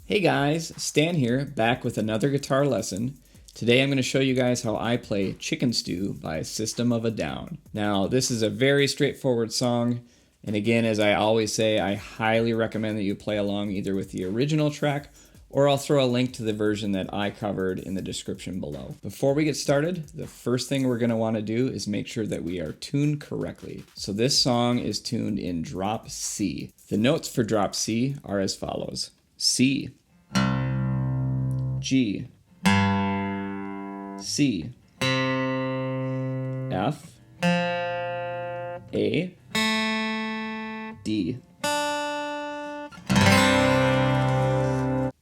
Hey guys, Stan here, back with another guitar lesson. Today I'm going to show you guys how I play Chic N Stu by System of a Down. Now this is a very straightforward song, and again, as I always say, I highly recommend that you play along either with the original track or I'll throw a link to the version that I covered in the description below. Before we get started, the first thing we're going to want to do is make sure that we are tuned correctly. So this song is tuned in drop C. The notes for drop C are as follows: C, G, C, F, A, D.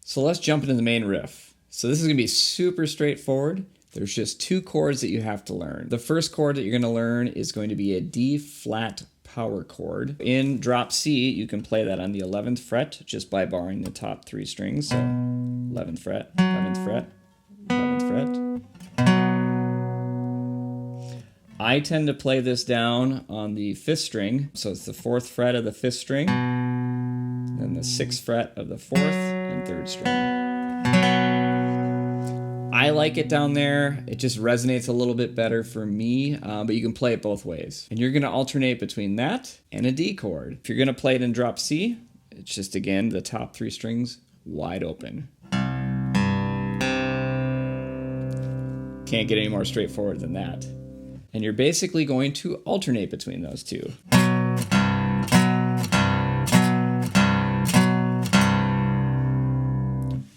So let's jump into the main riff. So this is going to be super straightforward. There's just two chords that you have to learn. The first chord that you're going to learn is going to be a D flat power chord. In drop C, you can play that on the 11th fret just by borrowing the top three strings. So 11th fret, 11th fret, 11th fret. I tend to play this down on the 5th string. So it's the 4th fret of the 5th string, then the 6th fret of the 4th and 3rd string. I like it down there. It just resonates a little bit better for me, but you can play it both ways. And you're going to alternate between that and a D chord. If you're going to play it in drop C, it's just, again, the top three strings wide open. Can't get any more straightforward than that. And you're basically going to alternate between those two.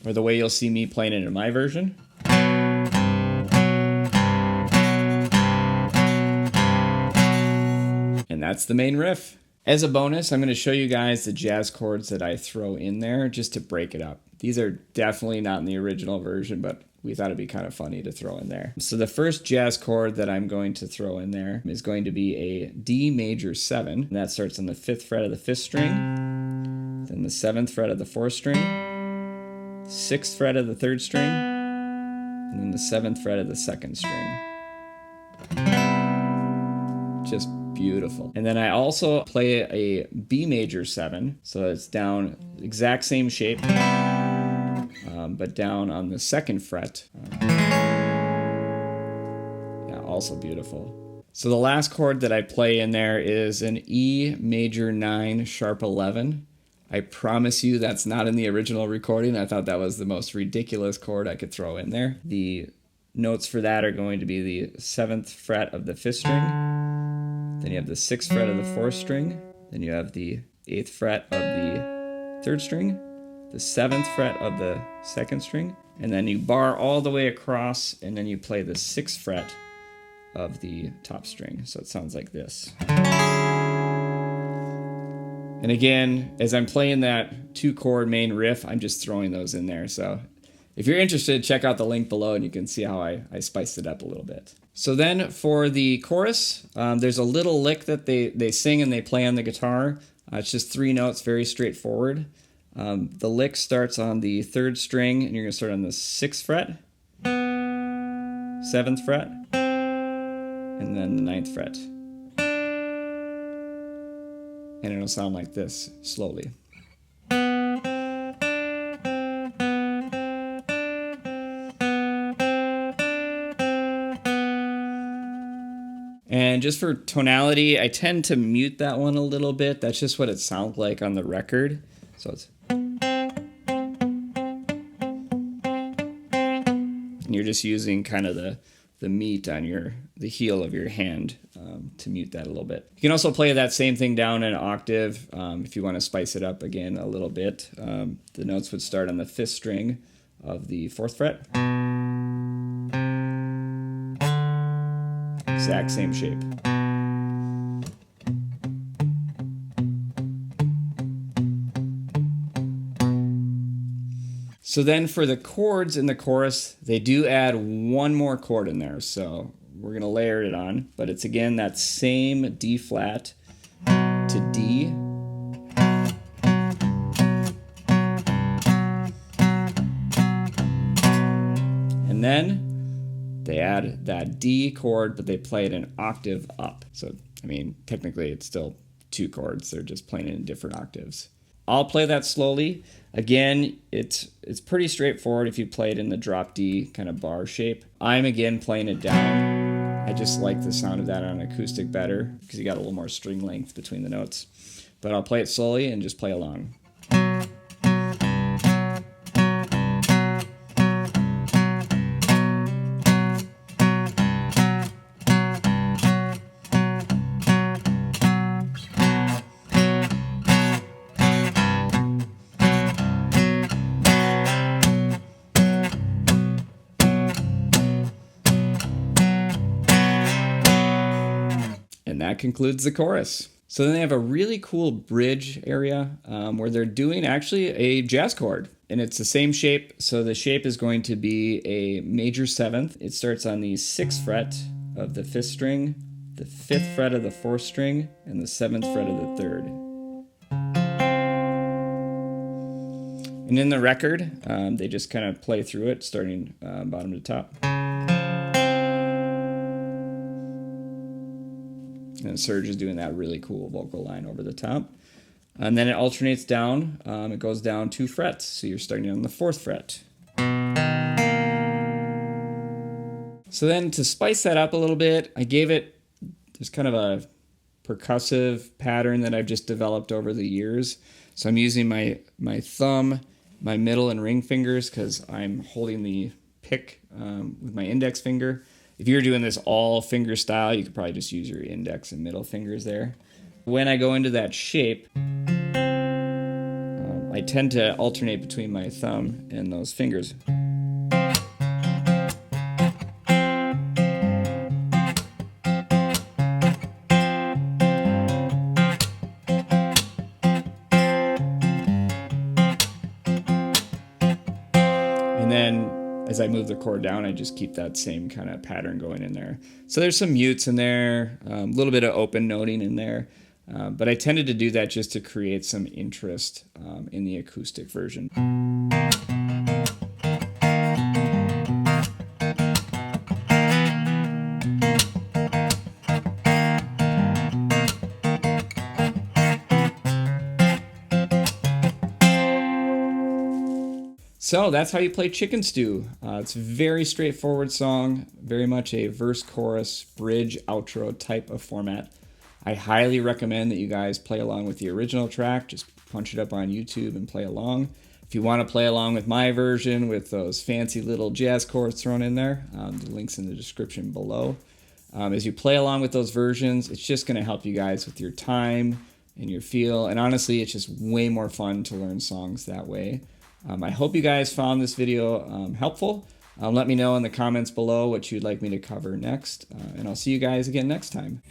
Or the way you'll see me playing it in my version. And that's the main riff. As a bonus, I'm going to show you guys the jazz chords that I throw in there just to break it up. These are definitely not in the original version, but we thought it'd be kind of funny to throw in there. So the first jazz chord that I'm going to throw in there is going to be a D major 7. And that starts on the 5th fret of the 5th string, then the 7th fret of the 4th string, 6th fret of the 3rd string, and then the 7th fret of the 2nd string. Just beautiful. And then I also play a B major 7, so it's down exact same shape, but down on the 2nd fret. Yeah, also beautiful. So the last chord that I play in there is an E major 9 sharp 11. I promise you that's not in the original recording. I thought that was the most ridiculous chord I could throw in there. The notes for that are going to be the 7th fret of the 5th string, then you have the 6th fret of the 4th string, then you have the 8th fret of the 3rd string, the 7th fret of the 2nd string, and then you bar all the way across, and then you play the 6th fret of the top string. So it sounds like this. And again, as I'm playing that 2-chord main riff, I'm just throwing those in there. So if you're interested, check out the link below and you can see how I spiced it up a little bit. So then for the chorus, there's a little lick that they sing and they play on the guitar. It's just 3 notes, very straightforward. The lick starts on the 3rd string, and you're going to start on the 6th fret, 7th fret, and then the 9th fret. And it'll sound like this, slowly. And just for tonality, I tend to mute that one a little bit. That's just what it sounds like on the record. So it's... And you're just using kind of the meat on the heel of your hand to mute that a little bit. You can also play that same thing down an octave if you want to spice it up again a little bit. The notes would start on the 5th string of the 4th fret. Exact same shape. So then for the chords in the chorus, they do add one more chord in there. So we're going to layer it on, but it's again that same D flat to D. And then they add that D chord, but they play it an octave up. So, I mean, technically it's still 2 chords. They're just playing it in different octaves. I'll play that slowly. Again, it's pretty straightforward if you play it in the drop D kind of bar shape. I'm again playing it down. I just like the sound of that on acoustic better because you got a little more string length between the notes. But I'll play it slowly and just play along. And that concludes the chorus. So then they have a really cool bridge area where they're doing actually a jazz chord. And it's the same shape. So the shape is going to be a major seventh. It starts on the 6th fret of the 5th string, the 5th fret of the 4th string, and the 7th fret of the 3rd. And in the record, they just kind of play through it, starting bottom to top. And Serge is doing that really cool vocal line over the top. And then it alternates down. It goes down 2 frets. So you're starting on the 4th fret. So then to spice that up a little bit, I gave it just kind of a percussive pattern that I've just developed over the years. So I'm using my thumb, my middle and ring fingers because I'm holding the pick with my index finger. If you're doing this all finger style, you could probably just use your index and middle fingers there. When I go into that shape, I tend to alternate between my thumb and those fingers. And then as I move the chord down, I just keep that same kind of pattern going in there. So there's some mutes in there, a little bit of open noting in there, but I tended to do that just to create some interest in the acoustic version. So that's how you play Chic N Stu. It's a very straightforward song, very much a verse, chorus, bridge, outro type of format. I highly recommend that you guys play along with the original track. Just punch it up on YouTube and play along. If you want to play along with my version with those fancy little jazz chords thrown in there, the link's in the description below. As you play along with those versions, it's just going to help you guys with your time and your feel. And honestly, it's just way more fun to learn songs that way. I hope you guys found this video helpful. Let me know in the comments below what you'd like me to cover next, and I'll see you guys again next time.